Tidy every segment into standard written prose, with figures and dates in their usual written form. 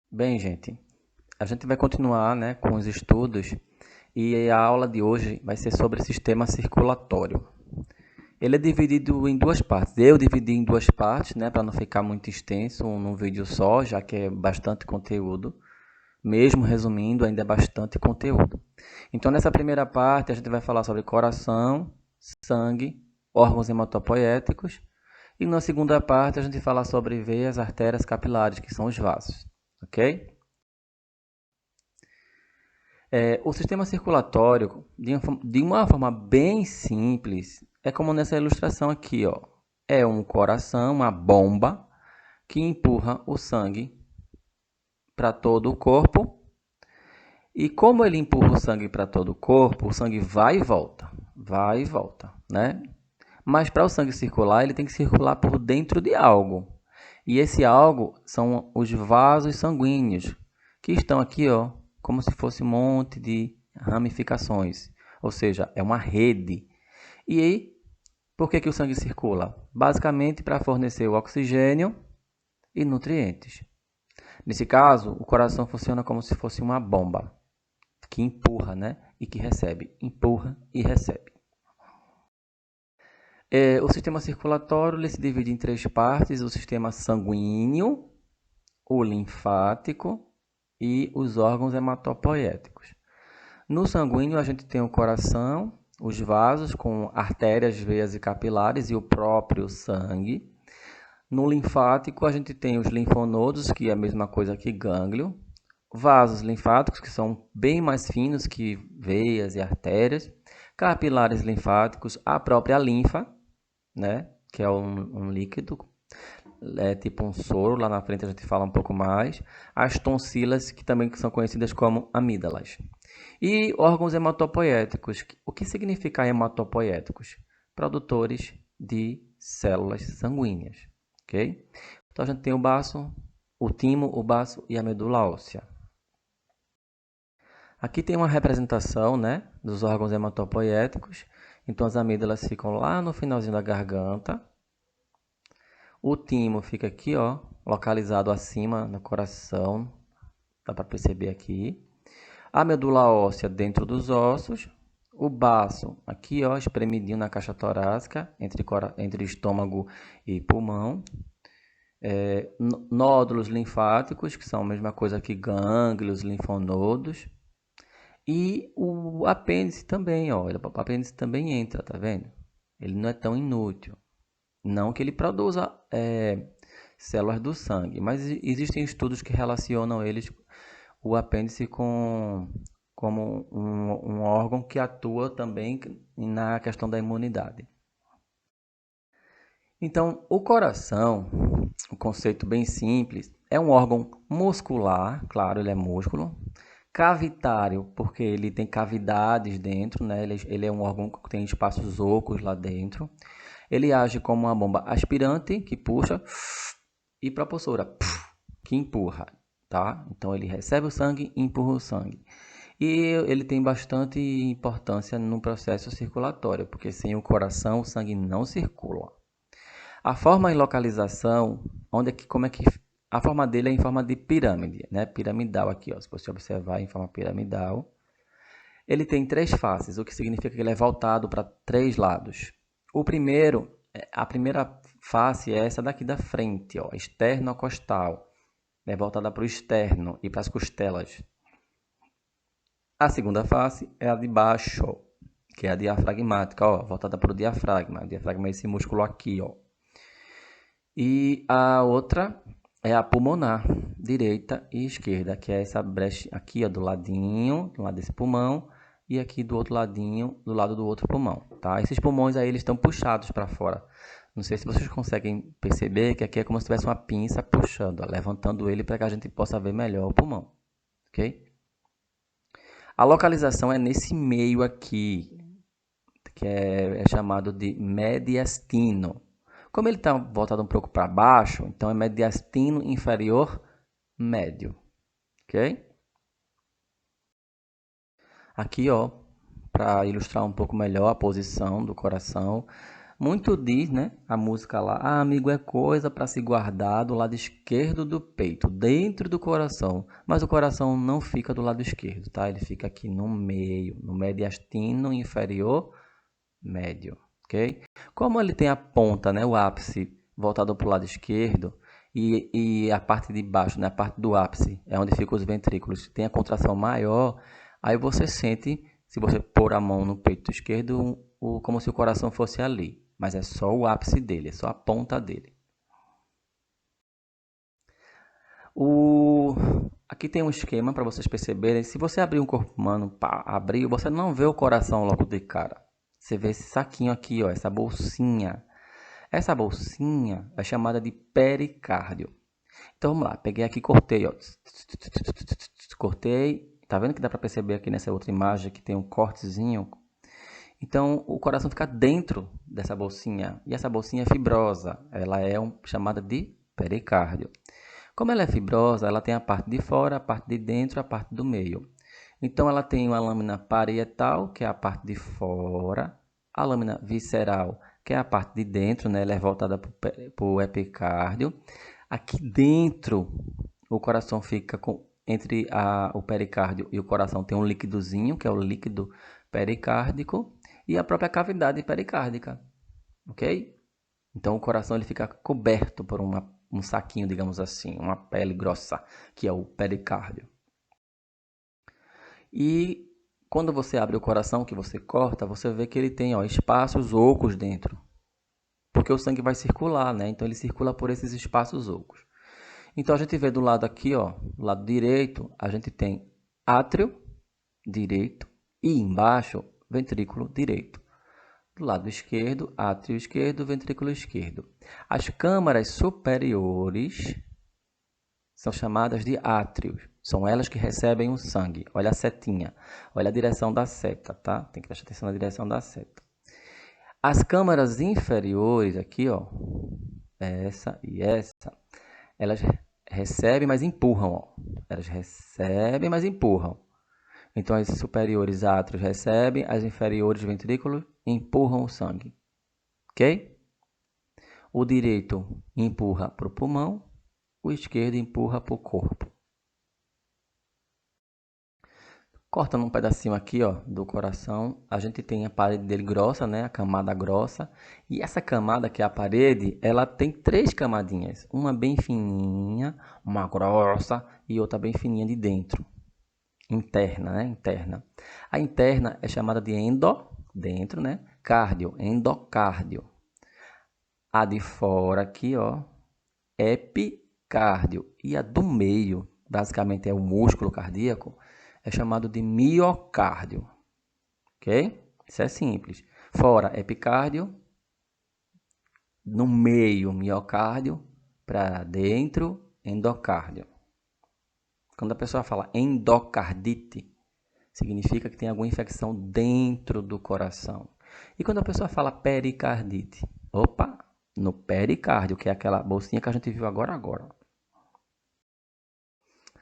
Bem, gente, a gente vai continuar, né, com os estudos e a aula de hoje vai ser sobre sistema circulatório. Ele é dividido em duas partes. Eu dividi em duas partes, né, para não ficar muito extenso num vídeo só, já que é bastante conteúdo. Mesmo resumindo, ainda é bastante conteúdo. Então, nessa primeira parte, a gente vai falar sobre coração, sangue, órgãos hematopoéticos. E na segunda parte, a gente fala sobre veias, artérias, capilares, que são os vasos. Ok? O sistema circulatório, de uma forma bem simples, é como nessa ilustração aqui, ó. É um coração, uma bomba, que empurra o sangue para todo o corpo. E como ele empurra o sangue para todo o corpo, o sangue vai e volta, né? Mas para o sangue circular, ele tem que circular por dentro de algo. E esse algo são os vasos sanguíneos, que estão aqui, ó, como se fosse um monte de ramificações. Ou seja, é uma rede. E aí, por que o sangue circula? Basicamente para fornecer o oxigênio e nutrientes. Nesse caso, o coração funciona como se fosse uma bomba, que empurra, né? E que recebe. Empurra e recebe. O sistema circulatório ele se divide em três partes: o sistema sanguíneo, o linfático e os órgãos hematopoéticos. No sanguíneo, a gente tem o coração, os vasos com artérias, veias e capilares e o próprio sangue. No linfático, a gente tem os linfonodos, que é a mesma coisa que gânglio, vasos linfáticos, que são bem mais finos que veias e artérias, capilares linfáticos, a própria linfa, né, que é um líquido, é tipo um soro, lá na frente a gente fala um pouco mais, as tonsilas, que também são conhecidas como amígdalas. E órgãos hematopoéticos. O que significa hematopoéticos? Produtores de células sanguíneas, ok? Então a gente tem o baço, o timo, o baço e a medula óssea. Aqui tem uma representação, né, dos órgãos hematopoéticos. Então as amígdalas ficam lá no finalzinho da garganta. O timo fica aqui, ó, localizado acima no coração. Dá para perceber aqui. A medula óssea dentro dos ossos. O baço aqui, ó, espremidinho na caixa torácica, entre estômago e pulmão. Nódulos linfáticos, que são a mesma coisa que gânglios, linfonodos. E o apêndice também, ó. O apêndice também entra, tá vendo? Ele não é tão inútil. Não que ele produza células do sangue, mas existem estudos que relacionam eles, o apêndice, como um órgão que atua também na questão da imunidade. Então, o coração, um conceito bem simples, é um órgão muscular, claro, ele é músculo, cavitário, porque ele tem cavidades dentro, né? Ele é um órgão que tem espaços ocos lá dentro. Ele age como uma bomba aspirante, que puxa, e propulsora, que empurra, tá? Então ele recebe o sangue e empurra o sangue. E ele tem bastante importância no processo circulatório, porque sem o coração o sangue não circula. A forma e localização, como é que a forma dele é em forma de pirâmide, né? Piramidal aqui, ó. Se você observar em forma piramidal, ele tem três faces, o que significa que ele é voltado para três lados. A primeira face é essa daqui da frente, ó, externo-costal, é voltada para o externo e para as costelas. A segunda face é a de baixo, que é a diafragmática, ó, voltada para o diafragma. O diafragma é esse músculo aqui, ó. E a outra é a pulmonar, direita e esquerda, que é essa brecha aqui, ó, do lado desse pulmão, e aqui do outro ladinho, do lado do outro pulmão, tá? Esses pulmões aí, eles estão puxados para fora. Não sei se vocês conseguem perceber que aqui é como se tivesse uma pinça puxando, ó, levantando ele para que a gente possa ver melhor o pulmão, ok? A localização é nesse meio aqui, que é chamado de mediastino. Como ele está voltado um pouco para baixo, então é mediastino inferior médio, ok? Aqui, ó, para ilustrar um pouco melhor a posição do coração, Muito diz, né, a música lá, amigo é coisa para se guardar do lado esquerdo do peito, dentro do coração. Mas o coração não fica do lado esquerdo, tá? Ele fica aqui no meio, no mediastino inferior médio, ok? Como ele tem a ponta, né, o ápice voltado para o lado esquerdo e a parte de baixo, né, a parte do ápice, é onde ficam os ventrículos, tem a contração maior, aí você sente, se você pôr a mão no peito esquerdo, como se o coração fosse ali. Mas é só o ápice dele, é só a ponta dele. O... Aqui tem um esquema para vocês perceberem. Se você abrir um corpo humano, pá, abriu, você não vê o coração logo de cara. Você vê esse saquinho aqui, ó, essa bolsinha. Essa bolsinha é chamada de pericárdio. Então vamos lá, peguei aqui, cortei, ó. Cortei. Tá vendo que dá para perceber aqui nessa outra imagem que tem um cortezinho? Então, o coração fica dentro dessa bolsinha. E essa bolsinha é fibrosa. Ela é chamada de pericárdio. Como ela é fibrosa, ela tem a parte de fora, a parte de dentro e a parte do meio. Então, ela tem uma lâmina parietal, que é a parte de fora. A lâmina visceral, que é a parte de dentro, né? Ela é voltada para o epicárdio. Aqui dentro, o coração fica entre o pericárdio e o coração tem um líquidozinho, que é o líquido pericárdico, e a própria cavidade pericárdica, ok? Então o coração ele fica coberto por um saquinho, digamos assim, uma pele grossa, que é o pericárdio. E quando você abre o coração, que você corta, você vê que ele tem, ó, espaços ocos dentro, porque o sangue vai circular, né? Então ele circula por esses espaços ocos. Então a gente vê do lado aqui, ó, do lado direito, a gente tem átrio direito e embaixo ventrículo direito. Do lado esquerdo, átrio esquerdo, ventrículo esquerdo. As câmaras superiores são chamadas de átrios. São elas que recebem o sangue. Olha a setinha. Olha a direção da seta, tá? Tem que prestar atenção na direção da seta. As câmaras inferiores aqui, ó, essa e essa, elas recebem, mas empurram, ó. Elas recebem, mas empurram. Então, as superiores átrios recebem, as inferiores ventrículos empurram o sangue. Ok? O direito empurra para o pulmão, o esquerdo empurra para o corpo. Cortando um pedacinho aqui, ó, do coração, a gente tem a parede dele grossa, né? A camada grossa. E essa camada, que é a parede, ela tem 3 camadinhas. Uma bem fininha, uma grossa e outra bem fininha de dentro. Interna, né? Interna. A interna é chamada de dentro, né? Cardio, endocárdio. A de fora aqui, ó, epicárdio. E a do meio, basicamente é o músculo cardíaco, é chamado de miocárdio. Ok? Isso é simples. Fora, epicárdio. No meio, miocárdio. Para dentro, endocárdio. Quando a pessoa fala endocardite, significa que tem alguma infecção dentro do coração. E quando a pessoa fala pericardite, opa, no pericárdio, que é aquela bolsinha que a gente viu agora.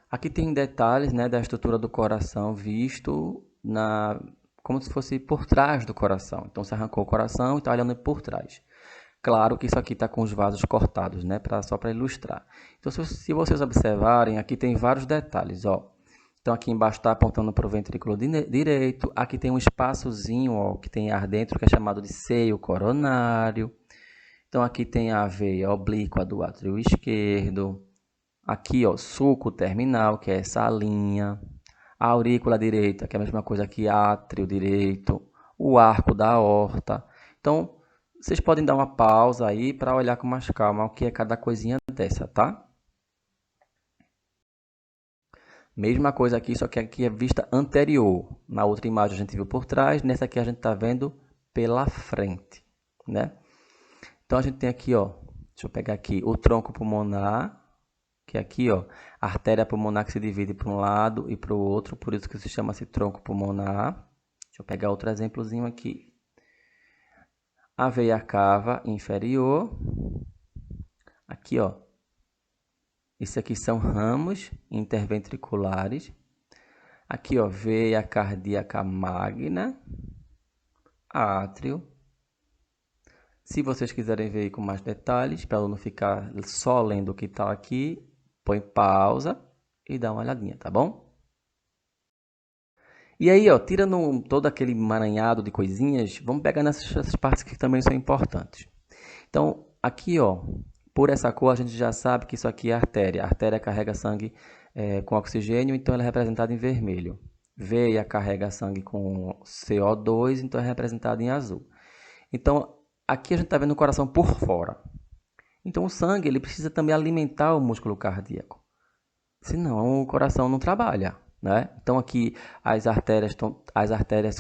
Aqui tem detalhes, né, da estrutura do coração visto como se fosse por trás do coração. Então, você arrancou o coração e está olhando por trás. Claro que isso aqui está com os vasos cortados, né, só para ilustrar. Então, se vocês observarem, aqui tem vários detalhes, ó. Então, aqui embaixo está apontando para o ventrículo direito. Aqui tem um espaçozinho, ó, que tem ar dentro, que é chamado de seio coronário. Então, aqui tem a veia oblíqua do átrio esquerdo. Aqui, ó, sulco terminal, que é essa linha. A aurícula direita, que é a mesma coisa que átrio direito. O arco da aorta. Então, vocês podem dar uma pausa aí para olhar com mais calma o que é cada coisinha dessa, tá? Mesma coisa aqui, só que aqui é vista anterior. Na outra imagem a gente viu por trás, nessa aqui a gente está vendo pela frente, né? Então a gente tem aqui, ó, deixa eu pegar aqui o tronco pulmonar, que é aqui, ó, a artéria pulmonar que se divide para um lado e para o outro, por isso que se chama-se tronco pulmonar. Deixa eu pegar outro exemplozinho aqui. A veia cava inferior, aqui, ó, isso aqui são ramos interventriculares. Aqui, ó, veia cardíaca magna, átrio, Se vocês quiserem ver com mais detalhes, para não ficar só lendo o que está aqui, põe pausa e dá uma olhadinha, tá bom? E aí, ó, tirando todo aquele emaranhado de coisinhas, vamos pegar nessas partes que também são importantes. Então, aqui, ó, por essa cor a gente já sabe que isso aqui é artéria. A artéria carrega sangue com oxigênio, então ela é representada em vermelho. Veia carrega sangue com CO2, então é representada em azul. Então, aqui a gente está vendo o coração por fora. Então, o sangue ele precisa também alimentar o músculo cardíaco. Senão, o coração não trabalha, né? Então, aqui as artérias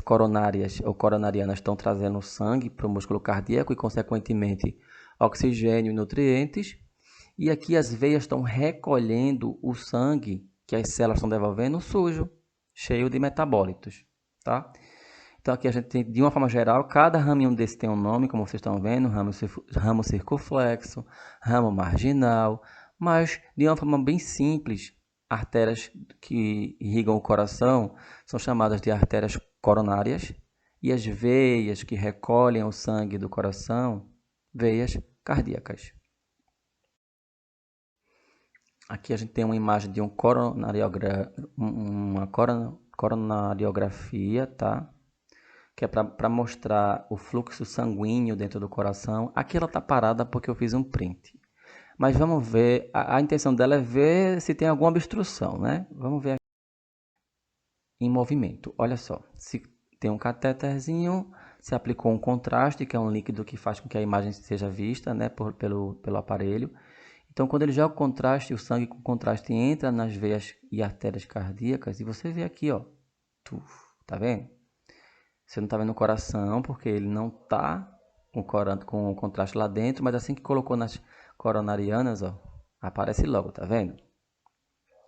coronárias ou coronarianas estão trazendo sangue para o músculo cardíaco e, consequentemente, oxigênio e nutrientes. E aqui as veias estão recolhendo o sangue que as células estão devolvendo sujo, cheio de metabólitos, tá? Então aqui a gente tem, de uma forma geral, cada raminho desse tem um nome, como vocês estão vendo, ramo circunflexo, ramo marginal, mas de uma forma bem simples, artérias que irrigam o coração são chamadas de artérias coronárias e as veias que recolhem o sangue do coração, veias cardíacas. Aqui a gente tem uma imagem de uma coronariografia, tá? Que é para mostrar o fluxo sanguíneo dentro do coração. Aqui ela está parada porque eu fiz um print. Mas vamos ver, a intenção dela é ver se tem alguma obstrução, né? Vamos ver aqui em movimento. Olha só, se tem um catéterzinho, se aplicou um contraste, que é um líquido que faz com que a imagem seja vista, né, pelo aparelho. Então, quando ele joga o contraste, o sangue com contraste entra nas veias e artérias cardíacas, e você vê aqui, ó, tá vendo? Você não está vendo o coração, porque ele não está com o contraste lá dentro, mas assim que colocou nas coronarianas, ó, aparece logo, tá vendo?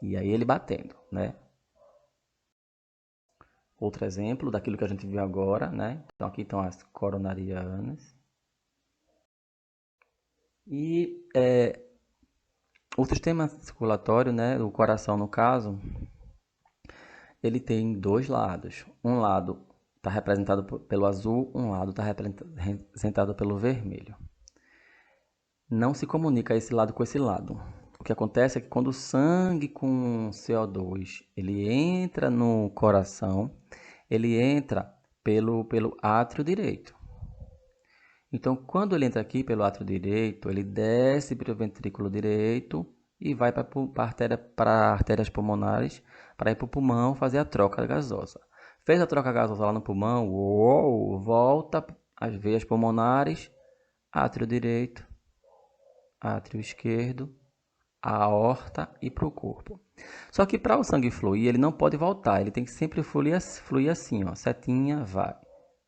E aí ele batendo, né? Outro exemplo daquilo que a gente viu agora, né? Então aqui estão as coronarianas. E o sistema circulatório, né, o coração no caso, ele tem dois lados. Um lado está representado pelo azul, um lado está representado pelo vermelho. Não se comunica esse lado com esse lado. O que acontece é que quando o sangue com CO2 ele entra no coração, ele entra pelo átrio direito. Então, quando ele entra aqui pelo átrio direito, ele desce para o ventrículo direito e vai para artérias pulmonares, para ir para o pulmão fazer a troca gasosa. Fez a troca gasosa lá no pulmão, volta às veias pulmonares, átrio direito, átrio esquerdo, a aorta e para o corpo. Só que para o sangue fluir, ele não pode voltar, ele tem que sempre fluir assim, ó, setinha vai,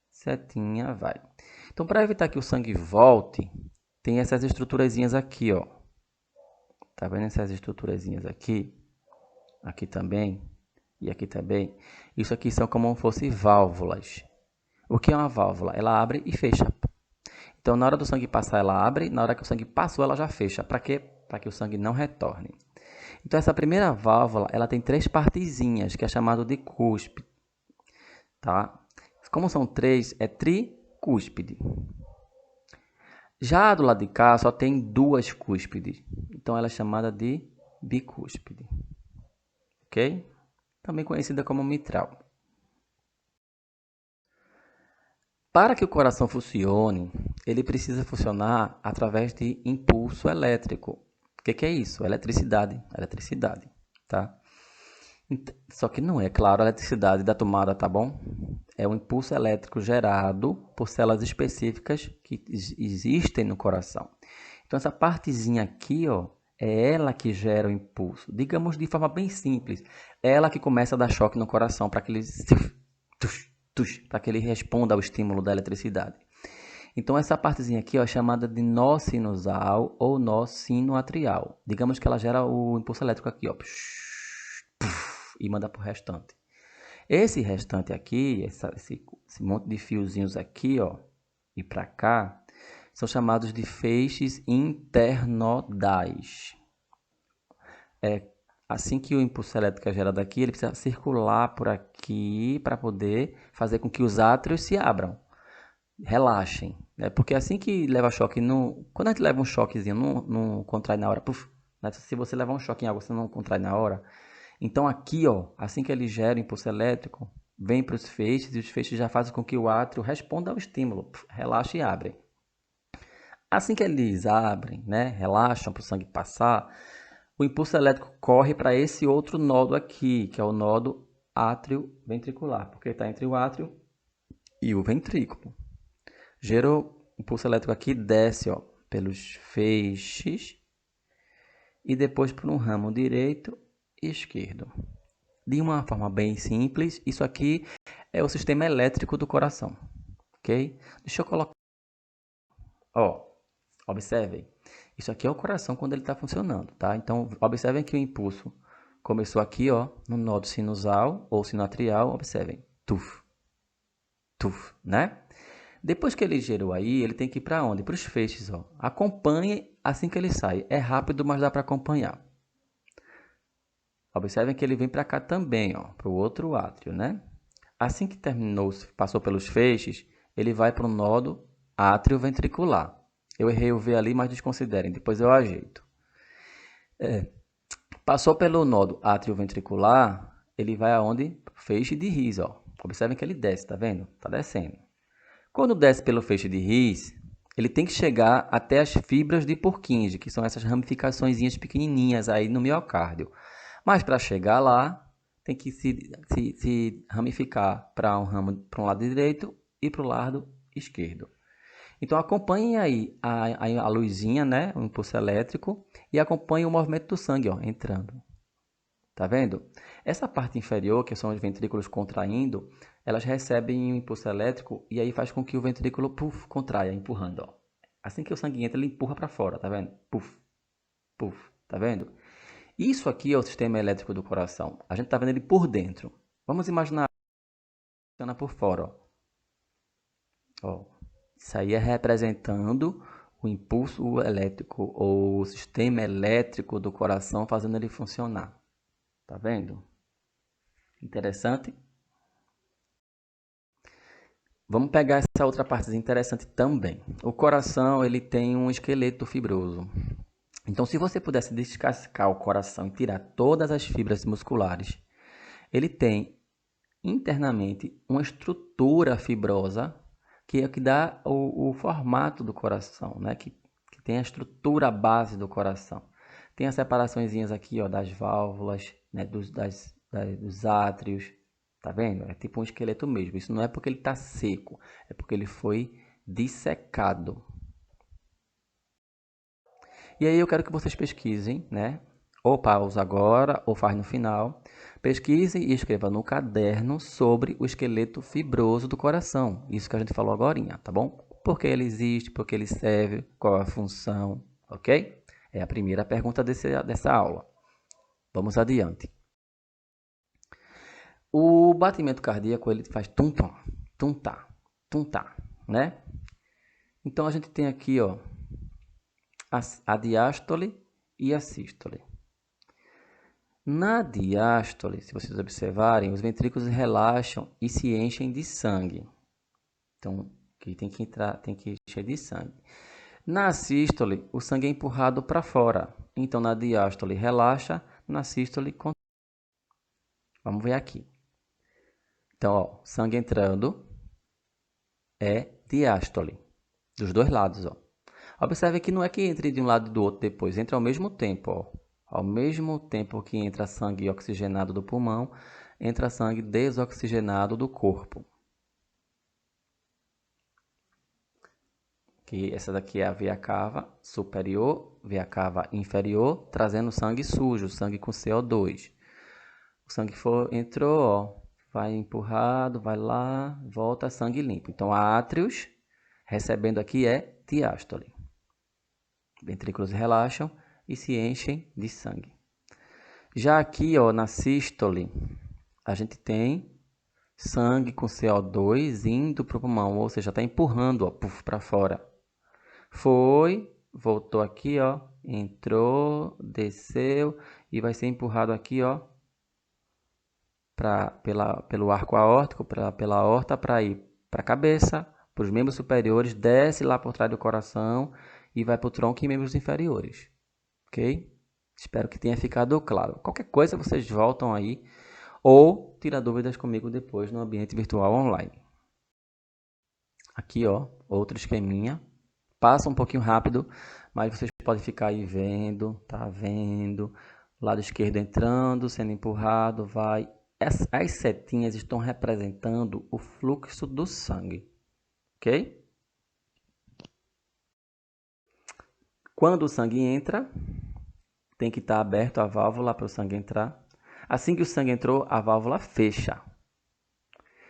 setinha vai. Então, para evitar que o sangue volte, tem essas estruturazinhas aqui, ó. Tá vendo essas estruturazinhas aqui? Aqui também e aqui também. Isso aqui são como se fossem válvulas. O que é uma válvula? Ela abre e fecha. Então, na hora do sangue passar, ela abre. Na hora que o sangue passou, ela já fecha. Para quê? Para que o sangue não retorne. Então, essa primeira válvula, ela tem três partezinhas, que é chamado de cúspide. Tá? Como são três, é tricúspide. Já do lado de cá, só tem duas cúspides. Então, ela é chamada de bicúspide. Ok? Também conhecida como mitral. Para que o coração funcione, ele precisa funcionar através de impulso elétrico. O que é isso? Eletricidade. Eletricidade, tá? Só que não é, claro, a eletricidade da tomada, tá bom? É um impulso elétrico gerado por células específicas que existem no coração. Então, essa partezinha aqui, ó, é ela que gera o impulso. Digamos de forma bem simples, é ela que começa a dar choque no coração para que ele para que ele responda ao estímulo da eletricidade. Então, essa partezinha aqui ó, é chamada de nó sinusal ou nó sinoatrial. Digamos que ela gera o impulso elétrico aqui, ó, e manda para o restante. Esse restante aqui, esse monte de fiozinhos aqui, ó, e para cá, são chamados de feixes internodais. Assim que o impulso elétrico é gerado aqui, ele precisa circular por aqui para poder fazer com que os átrios se abram. relaxem, né? Porque assim que leva choque, quando a gente leva um choquezinho, não contrai na hora, puf, né? Se você levar um choque em água, você não contrai na hora. Então aqui, ó, assim que ele gera o impulso elétrico, vem para os feixes e os feixes já fazem com que o átrio responda ao estímulo, puf, relaxa e abre. Assim que eles abrem, né, relaxam para o sangue passar, o impulso elétrico corre para esse outro nodo aqui, que é o nodo átrio ventricular, porque está entre o átrio e o ventrículo. Gerou impulso elétrico aqui, desce ó, pelos feixes e depois por um ramo direito e esquerdo. De uma forma bem simples, isso aqui é o sistema elétrico do coração, ok? Deixa eu colocar, ó, observem. Isso aqui é o coração quando ele está funcionando, tá? Então, observem que o impulso começou aqui, ó, no nodo sinusal ou sinoatrial, observem, tuf, tuf, né? Depois que ele gerou aí, ele tem que ir para onde? Para os feixes, ó. Acompanhe assim que ele sai. É rápido, mas dá para acompanhar. Observem que ele vem para cá também, ó, para o outro átrio, né? Assim que terminou, passou pelos feixes, ele vai para o nodo átrio ventricular. Eu errei o V ali, mas desconsiderem, depois eu ajeito. Passou pelo nodo átrio ventricular, ele vai aonde? Feixe de His, ó. Observem que ele desce, tá vendo? Tá descendo. Quando desce pelo feixe de His, ele tem que chegar até as fibras de Purkinje, que são essas ramificaçõezinhas pequenininhas aí no miocárdio. Mas para chegar lá, tem que se ramificar para um lado direito e para o lado esquerdo. Então acompanhem aí a luzinha, né, o impulso elétrico, e acompanhem o movimento do sangue, ó, entrando. Tá vendo? Essa parte inferior, que são os ventrículos contraindo, elas recebem um impulso elétrico e aí faz com que o ventrículo puff, contraia, empurrando. Ó. Assim que o sangue entra, ele empurra para fora, tá vendo? Puff, puff, tá vendo? Isso aqui é o sistema elétrico do coração. A gente tá vendo ele por dentro. Vamos imaginar funciona por fora. Ó. Isso aí é representando o impulso elétrico ou o sistema elétrico do coração fazendo ele funcionar. Tá vendo? Interessante? Vamos pegar essa outra parte interessante também. O coração, ele tem um esqueleto fibroso. Então, se você pudesse descascar o coração e tirar todas as fibras musculares, ele tem internamente uma estrutura fibrosa que é o que dá o formato do coração, né? Que tem a estrutura base do coração. Tem as separaçõezinhas aqui, ó, das válvulas, né? Dos átrios, tá vendo? É tipo um esqueleto mesmo. Isso não é porque ele está seco, é porque ele foi dissecado. E aí eu quero que vocês pesquisem, né? Ou pausa agora, ou faz no final. Pesquise e escreva no caderno sobre o esqueleto fibroso do coração. Isso que a gente falou agora, tá bom? Por que ele existe, por que ele serve, qual é a função, ok? É a primeira pergunta dessa aula. Vamos adiante. O batimento cardíaco, ele faz tum-tum, tum-tá, tum-tá, né? Então a gente tem aqui, ó, a diástole e a sístole. Na diástole, se vocês observarem, os ventrículos relaxam e se enchem de sangue. Então, aqui tem que encher de sangue. Na sístole, o sangue é empurrado para fora. Então, na diástole relaxa, na sístole contrai. Vamos ver aqui. Então, ó, sangue entrando é diástole, dos dois lados, ó. Observe que não é que entre de um lado e do outro depois, entra ao mesmo tempo, ó. Ao mesmo tempo que entra sangue oxigenado do pulmão, entra sangue desoxigenado do corpo. Que essa daqui é a veia cava superior, veia cava inferior, trazendo sangue sujo, sangue com CO2. O sangue entrou, ó, vai empurrado, vai lá, volta sangue limpo. Então, átrios, recebendo aqui é diástole. Ventrículos relaxam e se enchem de sangue. Já aqui, ó, na sístole, a gente tem sangue com CO2 indo para o pulmão, ou seja, está empurrando para fora. Foi, voltou aqui, ó, entrou, desceu e vai ser empurrado aqui, ó, pelo arco aórtico, pela aorta para ir para a cabeça, para os membros superiores, desce lá por trás do coração e vai para o tronco e membros inferiores. Ok? Espero que tenha ficado claro. Qualquer coisa vocês voltam aí ou tira dúvidas comigo depois no ambiente virtual online. Aqui, ó, outro esqueminha. Passa um pouquinho rápido, mas vocês podem ficar aí vendo, tá vendo? Lado esquerdo entrando, sendo empurrado, vai. As setinhas estão representando o fluxo do sangue, ok? Quando o sangue entra, tem que estar aberto a válvula para o sangue entrar. Assim que o sangue entrou, a válvula fecha.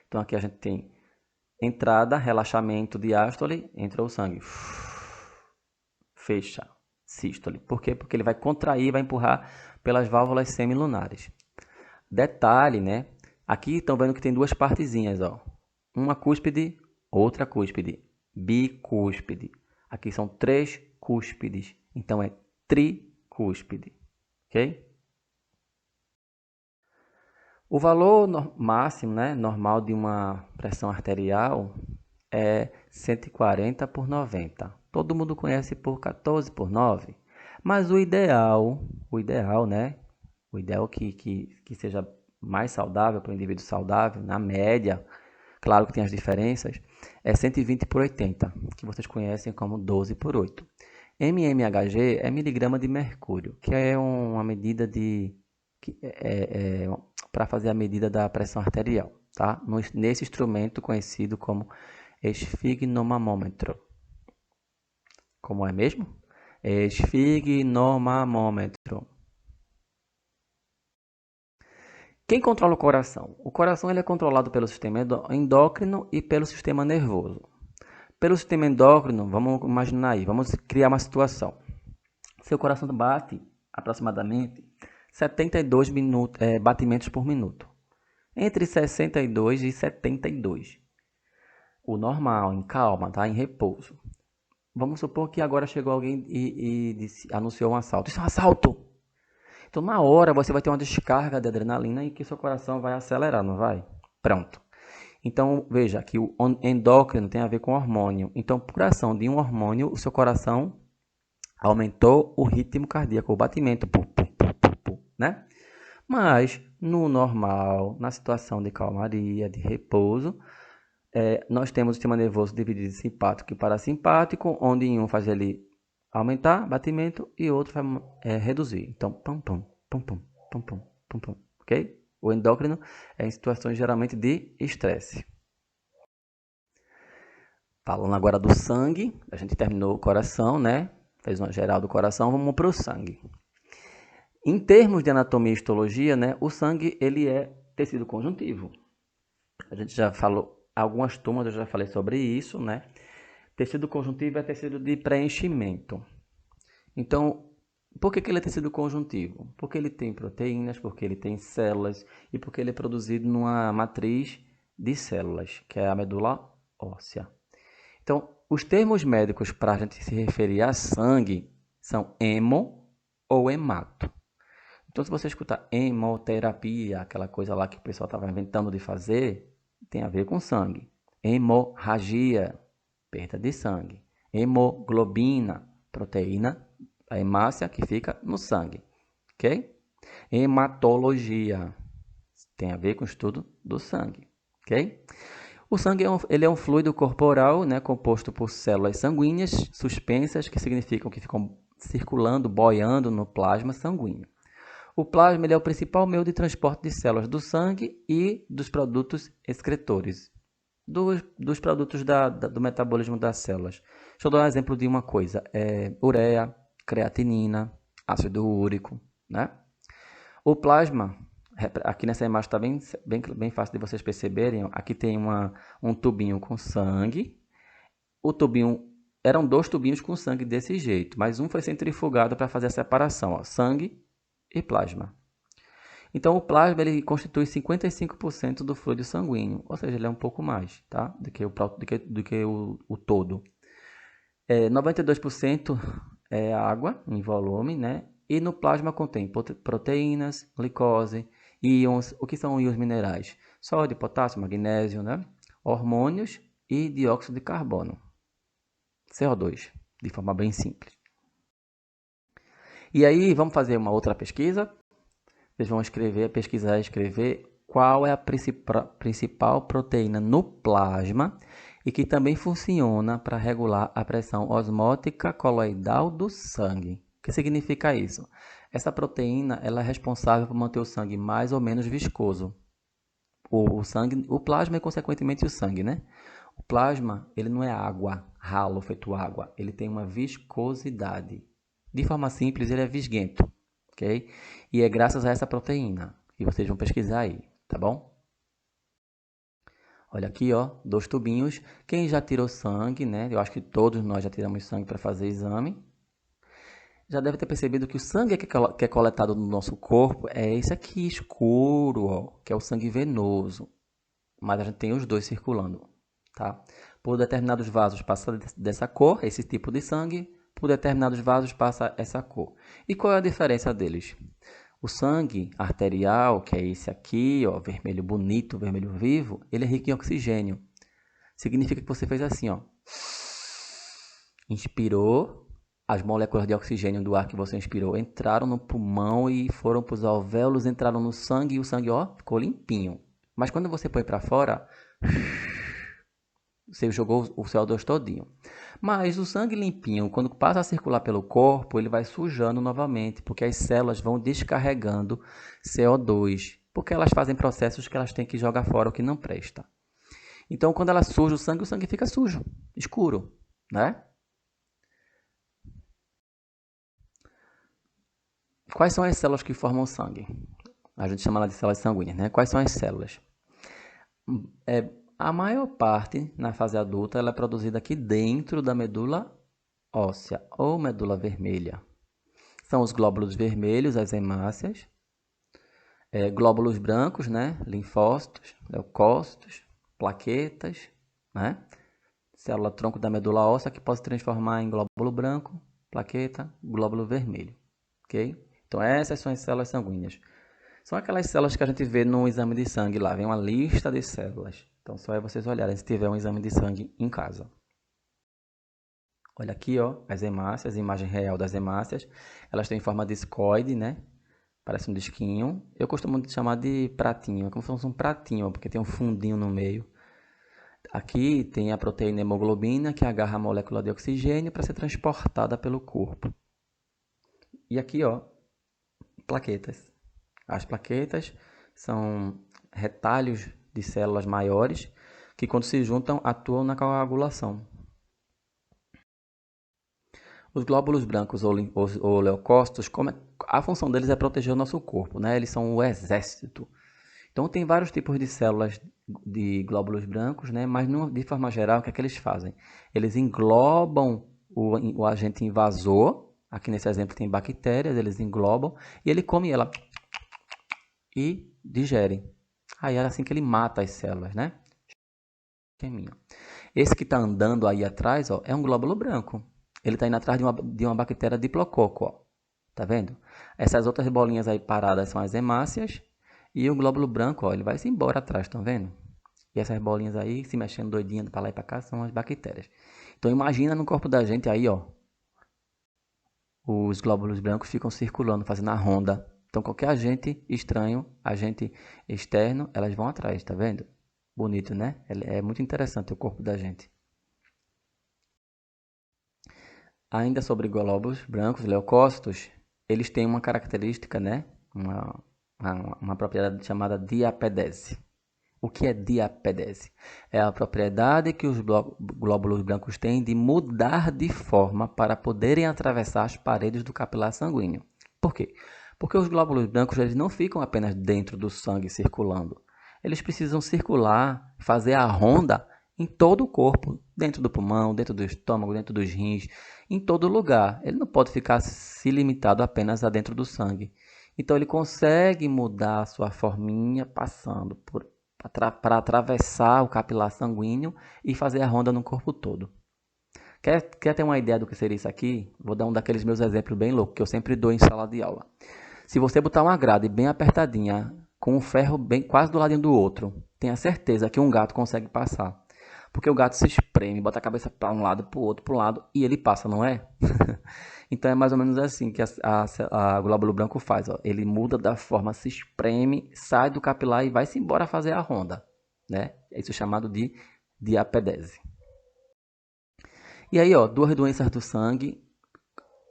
Então aqui a gente tem entrada, relaxamento, diástole, entrou o sangue. Fecha, sístole. Por quê? Porque ele vai contrair, vai empurrar pelas válvulas semilunares. Detalhe, né? Aqui estão vendo que tem duas partezinhas, ó. Uma cúspide, outra cúspide. Bicúspide. Aqui são 3 cúspides. Então é tricúspide. Ok? O valor máximo, né, normal de uma pressão arterial é 140 por 90. Todo mundo conhece por 14 por 9. Mas o ideal, né? O ideal que seja mais saudável para o indivíduo saudável, na média, claro que tem as diferenças, é 120 por 80, que vocês conhecem como 12 por 8. mmHg é miligrama de mercúrio, que é uma medida de para fazer a medida da pressão arterial, tá? Nesse instrumento conhecido como esfignomamômetro. Como é mesmo? Esfignomamômetro. Quem controla o coração? O coração ele é controlado pelo sistema endócrino e pelo sistema nervoso. Pelo sistema endócrino, vamos imaginar aí, vamos criar uma situação. Seu coração bate aproximadamente 72 batimentos por minuto. Entre 62 e 72. O normal, em calma, tá? Em repouso. Vamos supor que agora chegou alguém e anunciou um assalto. Isso é um assalto! Então, na hora, você vai ter uma descarga de adrenalina e que seu coração vai acelerar, não vai? Pronto. Então, veja que o endócrino tem a ver com hormônio. Então, por ação de um hormônio, o seu coração aumentou o ritmo cardíaco, o batimento, né? Mas, no normal, na situação de calmaria, de repouso, nós temos o sistema nervoso dividido em simpático e parasimpático, onde um faz ele aumentar batimento e outro vai reduzir. Então, pum, pum, pum, pum, pum, pum, pum, pum, ok? O endócrino é em situações geralmente de estresse. Falando agora do sangue, a gente terminou o coração, né? Fez uma geral do coração, vamos para o sangue. Em termos de anatomia e histologia, né, o sangue ele é tecido conjuntivo. A gente já falou, algumas turmas eu já falei sobre isso, né? Tecido conjuntivo é tecido de preenchimento. Então, por que ele é tecido conjuntivo? Porque ele tem proteínas, porque ele tem células e porque ele é produzido numa matriz de células, que é a medula óssea. Então, os termos médicos para a gente se referir a sangue são hemo ou hemato. Então, se você escutar hemoterapia, aquela coisa lá que o pessoal estava inventando de fazer, tem a ver com sangue. Hemorragia, perda de sangue. Hemoglobina, proteína, a hemácia que fica no sangue. Ok? Hematologia, tem a ver com o estudo do sangue. Ok? O sangue ele é um fluido corporal, né, composto por células sanguíneas suspensas, que significam que ficam circulando, boiando no plasma sanguíneo. O plasma ele é o principal meio de transporte de células do sangue e dos produtos excretores, dos produtos do metabolismo das células. Deixa eu dar um exemplo de uma coisa: ureia, creatinina, ácido úrico, né? O plasma, aqui nessa imagem está bem fácil de vocês perceberem. Aqui tem um tubinho com sangue. O tubinho, eram 2 tubinhos com sangue desse jeito, mas um foi centrifugado para fazer a separação, ó, sangue e plasma. Então, o plasma ele constitui 55% do fluido sanguíneo, ou seja, ele é um pouco mais, tá? do que o todo. 92% é água em volume, né? E no plasma contém proteínas, glicose, íons. O que são íons minerais? Sódio, potássio, magnésio, né? Hormônios e dióxido de carbono, CO2, de forma bem simples. E aí, vamos fazer uma outra pesquisa. Vocês vão escrever qual é a principal proteína no plasma e que também funciona para regular a pressão osmótica coloidal do sangue. O que significa isso? Essa proteína ela é responsável por manter o sangue mais ou menos viscoso. O plasma e, consequentemente, o sangue, né? O plasma, ele não é água, ralo feito água. Ele tem uma viscosidade. De forma simples, ele é visguento, ok? E é graças a essa proteína. E vocês vão pesquisar aí, tá bom? Olha aqui, ó, 2 tubinhos. Quem já tirou sangue, né? Eu acho que todos nós já tiramos sangue para fazer exame. Já deve ter percebido que o sangue que é coletado no nosso corpo é esse aqui, escuro, ó, que é o sangue venoso. Mas a gente tem os dois circulando, tá? Por determinados vasos passa dessa cor, esse tipo de sangue. Por determinados vasos passa essa cor. E qual é a diferença deles? O sangue arterial, que é esse aqui, ó, vermelho bonito, vermelho vivo, ele é rico em oxigênio. Significa que você fez assim, ó. Inspirou, as moléculas de oxigênio do ar que você inspirou entraram no pulmão e foram para os alvéolos, entraram no sangue e o sangue, ó, ficou limpinho. Mas quando você põe para fora, você jogou o CO2 todinho. Mas o sangue limpinho, quando passa a circular pelo corpo, ele vai sujando novamente, porque as células vão descarregando CO2, porque elas fazem processos que elas têm que jogar fora o que não presta. Então, quando ela suja o sangue fica sujo, escuro, né? Quais são as células que formam o sangue? A gente chama ela de células sanguíneas, né? Quais são as células? A maior parte, na fase adulta, ela é produzida aqui dentro da medula óssea ou medula vermelha. São os glóbulos vermelhos, as hemácias, glóbulos brancos, né? Linfócitos, leucócitos, plaquetas, né? Célula tronco da medula óssea que pode se transformar em glóbulo branco, plaqueta, glóbulo vermelho, ok? Então essas são as células sanguíneas. São aquelas células que a gente vê no exame de sangue lá, vem uma lista de células. Então só é vocês olharem se tiver um exame de sangue em casa. Olha aqui, ó, as hemácias, a imagem real das hemácias. Elas têm forma discoide, né? Parece um disquinho. Eu costumo chamar de pratinho, é como se fosse um pratinho, porque tem um fundinho no meio. Aqui tem a proteína hemoglobina, que agarra a molécula de oxigênio para ser transportada pelo corpo. E aqui, ó, plaquetas. As plaquetas são retalhos de células maiores que, quando se juntam, atuam na coagulação. Os glóbulos brancos ou leucócitos, a função deles é proteger o nosso corpo, né? Eles são o exército. Então, tem vários tipos de células de glóbulos brancos, né? Mas, de forma geral, o que é que eles fazem? Eles englobam o agente invasor. Aqui nesse exemplo tem bactérias, eles englobam e ele come ela e digere. Aí é assim que ele mata as células, né? Esse que está andando aí atrás, ó, é um glóbulo branco. Ele está indo atrás de uma bactéria diplococo, ó. Tá vendo? Essas outras bolinhas aí paradas são as hemácias. E o glóbulo branco, ó, ele vai se embora atrás, estão vendo? E essas bolinhas aí, se mexendo doidinha para lá e para cá, são as bactérias. Então imagina no corpo da gente aí, ó. Os glóbulos brancos ficam circulando, fazendo a ronda. Então qualquer agente estranho, agente externo, elas vão atrás, tá vendo? Bonito, né? É muito interessante o corpo da gente. Ainda sobre glóbulos brancos, leucócitos, eles têm uma característica, né? Uma propriedade chamada diapedese. O que é diapedese? É a propriedade que os glóbulos brancos têm de mudar de forma para poderem atravessar as paredes do capilar sanguíneo. Por quê? Porque os glóbulos brancos eles não ficam apenas dentro do sangue circulando. Eles precisam circular, fazer a ronda em todo o corpo, dentro do pulmão, dentro do estômago, dentro dos rins, em todo lugar. Ele não pode ficar se limitado apenas a dentro do sangue. Então ele consegue mudar a sua forminha passando para atravessar o capilar sanguíneo e fazer a ronda no corpo todo. Quer ter uma ideia do que seria isso aqui? Vou dar um daqueles meus exemplos bem loucos que eu sempre dou em sala de aula. Se você botar uma grade bem apertadinha, com um ferro bem quase do ladinho do outro, tenha certeza que um gato consegue passar. Porque o gato se espreme, bota a cabeça para um lado, para o outro, para um lado, e ele passa, não é? Então é mais ou menos assim que a glóbulo branco faz. Ó. Ele muda da forma, se espreme, sai do capilar e vai-se embora fazer a ronda. Né? Isso é chamado de diapedese. E aí, ó, duas doenças do sangue.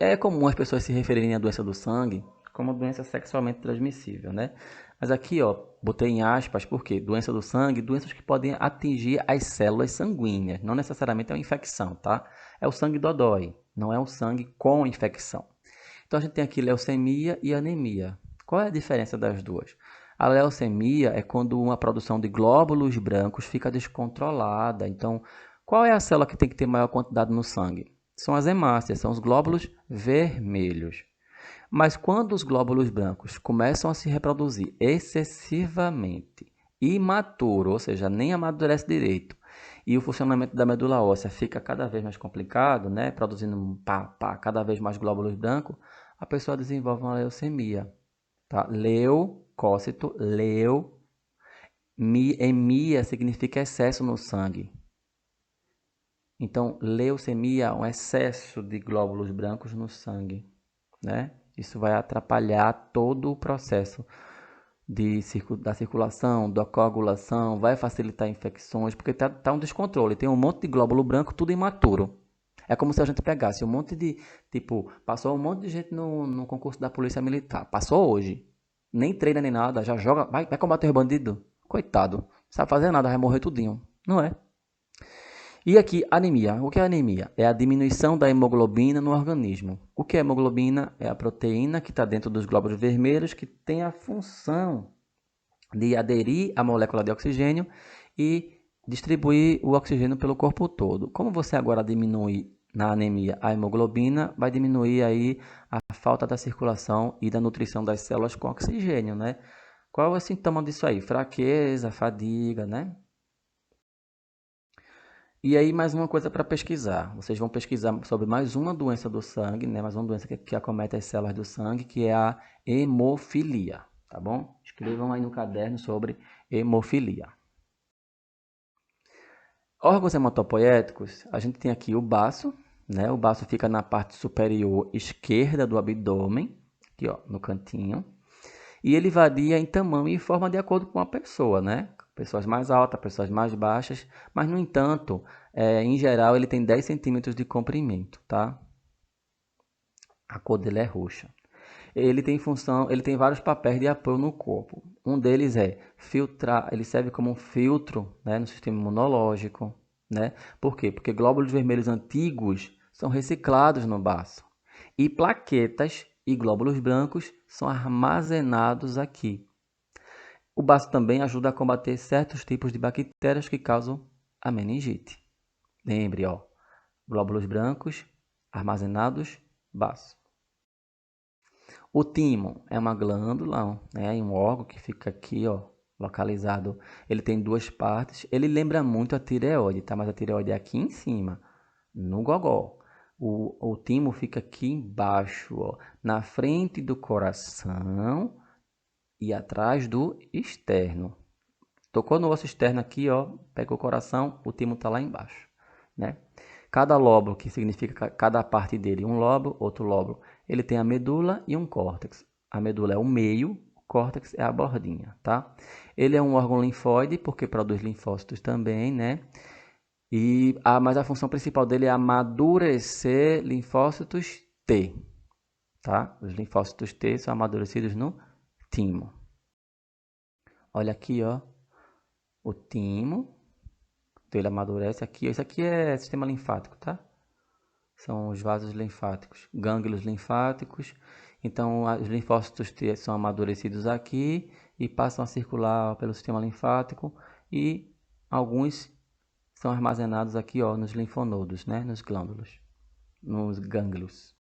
É comum as pessoas se referirem à doença do sangue como doença sexualmente transmissível, né? Mas aqui, ó, botei em aspas, porque doença do sangue, doenças que podem atingir as células sanguíneas, não necessariamente é uma infecção, tá? É o sangue dodói, não é um sangue com infecção. Então a gente tem aqui leucemia e anemia. Qual é a diferença das duas? A leucemia é quando uma produção de glóbulos brancos fica descontrolada. Então, qual é a célula que tem que ter maior quantidade no sangue? São as hemácias, são os glóbulos vermelhos. Mas quando os glóbulos brancos começam a se reproduzir excessivamente, imaturo, ou seja, nem amadurece direito, e o funcionamento da medula óssea fica cada vez mais complicado, né, produzindo cada vez mais glóbulos brancos, a pessoa desenvolve uma leucemia. Tá? Leucócito, emia significa excesso no sangue. Então, leucemia é um excesso de glóbulos brancos no sangue, né? Isso vai atrapalhar todo o processo da circulação, da coagulação, vai facilitar infecções, porque tá um descontrole. Tem um monte de glóbulo branco, tudo imaturo. É como se a gente pegasse um monte de. Tipo, passou um monte de gente no concurso da Polícia Militar. Passou hoje. Nem treina nem nada, já joga. Vai combater bandido? Coitado. Não sabe fazer nada, vai morrer tudinho. Não é? E aqui, anemia. O que é anemia? É a diminuição da hemoglobina no organismo. O que é hemoglobina? É a proteína que está dentro dos glóbulos vermelhos que tem a função de aderir à molécula de oxigênio e distribuir o oxigênio pelo corpo todo. Como você agora diminui na anemia a hemoglobina, vai diminuir aí a falta da circulação e da nutrição das células com oxigênio, né? Qual é o sintoma disso aí? Fraqueza, fadiga, né? E aí, mais uma coisa para pesquisar. Vocês vão pesquisar sobre mais uma doença do sangue, né? Mais uma doença que acomete as células do sangue, que é a hemofilia, tá bom? Escrevam aí no caderno sobre hemofilia. Órgãos hematopoéticos, a gente tem aqui o baço, né? O baço fica na parte superior esquerda do abdômen, aqui ó, no cantinho. E ele varia em tamanho e forma de acordo com a pessoa, né? Pessoas mais altas, pessoas mais baixas, mas no entanto, em geral, ele tem 10 centímetros de comprimento, tá? A cor dele é roxa. Ele tem função, ele tem vários papéis de apoio no corpo. Um deles é filtrar, ele serve como um filtro, né, no sistema imunológico, né? Por quê? Porque glóbulos vermelhos antigos são reciclados no baço. E plaquetas e glóbulos brancos são armazenados aqui. O baço também ajuda a combater certos tipos de bactérias que causam a meningite. Lembre, ó, glóbulos brancos armazenados, baço. O timo é uma glândula, né, um órgão que fica aqui, ó, localizado. Ele tem duas partes. Ele lembra muito a tireoide, tá? Mas a tireoide é aqui em cima, no gogó. O timo fica aqui embaixo, ó, na frente do coração e atrás do externo. Tocou no osso externo aqui, ó, pegou o coração, o timo está lá embaixo, né? Cada lóbulo, que significa cada parte dele, um lóbulo, outro lóbulo, ele tem a medula e um córtex. A medula é o meio, o córtex é a bordinha, tá? Ele é um órgão linfóide, porque produz linfócitos também, né? Mas a função principal dele é amadurecer linfócitos T, tá? Os linfócitos T são amadurecidos no timo. Olha aqui, ó, o timo. Então ele amadurece aqui. Isso aqui é sistema linfático, tá? São os vasos linfáticos, gânglios linfáticos. Então os linfócitos T são amadurecidos aqui e passam a circular pelo sistema linfático e alguns são armazenados aqui, ó, nos linfonodos, né? Nos glândulos, nos gânglios.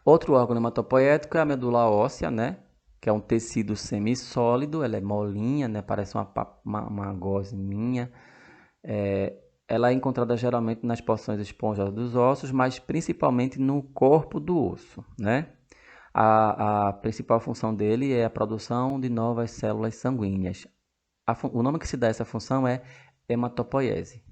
Outro órgão hematopoético é a medula óssea, né? Que é um tecido semissólido, ela é molinha, né? Parece uma gosminha. Ela é encontrada geralmente nas porções esponjosas dos ossos, mas principalmente no corpo do osso, né? A principal função dele é a produção de novas células sanguíneas. O nome que se dá a essa função é hematopoiese.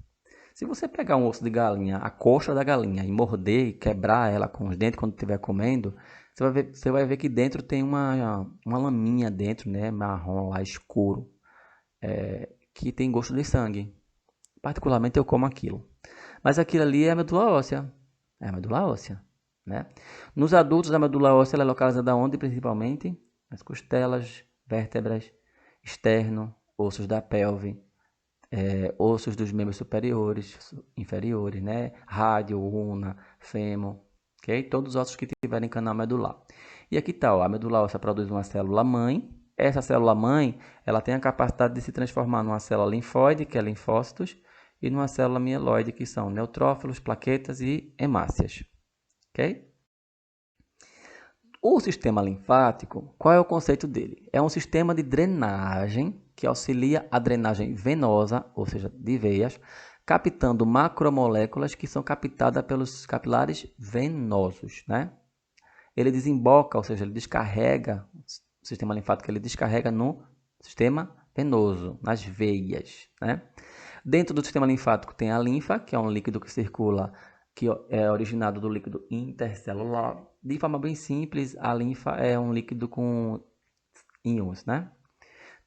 Se você pegar um osso de galinha, a coxa da galinha, e morder e quebrar ela com os dentes quando estiver comendo, você vai ver que dentro tem uma laminha dentro, né, marrom lá, escuro, que tem gosto de sangue. Particularmente eu como aquilo. Mas aquilo ali é a medula óssea. É a medula óssea, né? Nos adultos, a medula óssea ela é localizada onde, principalmente? Nas costelas, vértebras, externo, ossos da pelve, ossos dos membros superiores, inferiores, né? Rádio, una, fêmur, ok? Todos os ossos que tiverem canal medular. E aqui está, a medula óssea produz uma célula mãe. Essa célula mãe, ela tem a capacidade de se transformar numa célula linfóide, que é linfócitos, e numa célula mieloide, que são neutrófilos, plaquetas e hemácias, ok? O sistema linfático, qual é o conceito dele? É um sistema de drenagem que auxilia a drenagem venosa, ou seja, de veias, captando macromoléculas que são captadas pelos capilares venosos, né? Ele desemboca, ou seja, ele descarrega, o sistema linfático ele descarrega no sistema venoso, nas veias, né? Dentro do sistema linfático tem a linfa, que é um líquido que circula, que é originado do líquido intercelular. De forma bem simples, a linfa é um líquido com íons, né?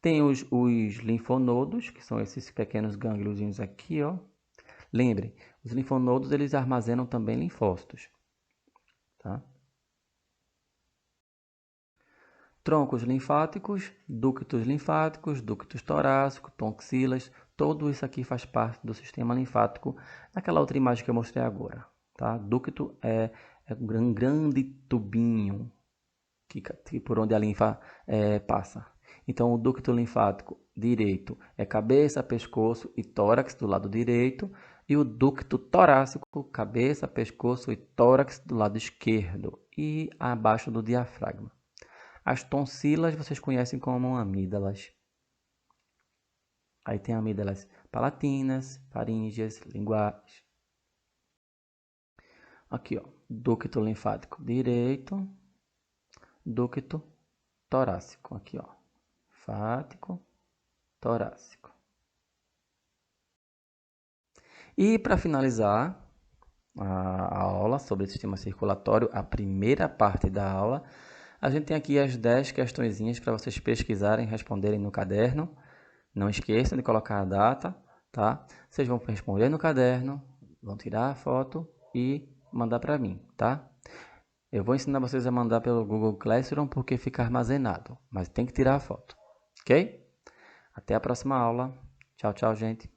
Tem os linfonodos, que são esses pequenos gângliozinhos aqui, ó. Lembre, os linfonodos eles armazenam também linfócitos, tá? Troncos linfáticos, ductos torácicos, tonsilas, tudo isso aqui faz parte do sistema linfático, naquela outra imagem que eu mostrei agora, tá? Ducto é um grande tubinho por onde a linfa passa. Então, o ducto linfático direito é cabeça, pescoço e tórax do lado direito, e o ducto torácico, cabeça, pescoço e tórax do lado esquerdo e abaixo do diafragma. As tonsilas vocês conhecem como amígdalas. Aí tem amígdalas palatinas, faríngeas, linguais. Aqui, ó, ducto linfático direito, ducto torácico. Aqui, ó, linfático, torácico. E para finalizar a aula sobre o sistema circulatório, a primeira parte da aula, a gente tem aqui as 10 questõezinhas para vocês pesquisarem e responderem no caderno. Não esqueçam de colocar a data, tá? Vocês vão responder no caderno, vão tirar a foto e mandar para mim, tá? Eu vou ensinar vocês a mandar pelo Google Classroom porque fica armazenado, mas tem que tirar a foto, ok? Até a próxima aula. Tchau, tchau, gente.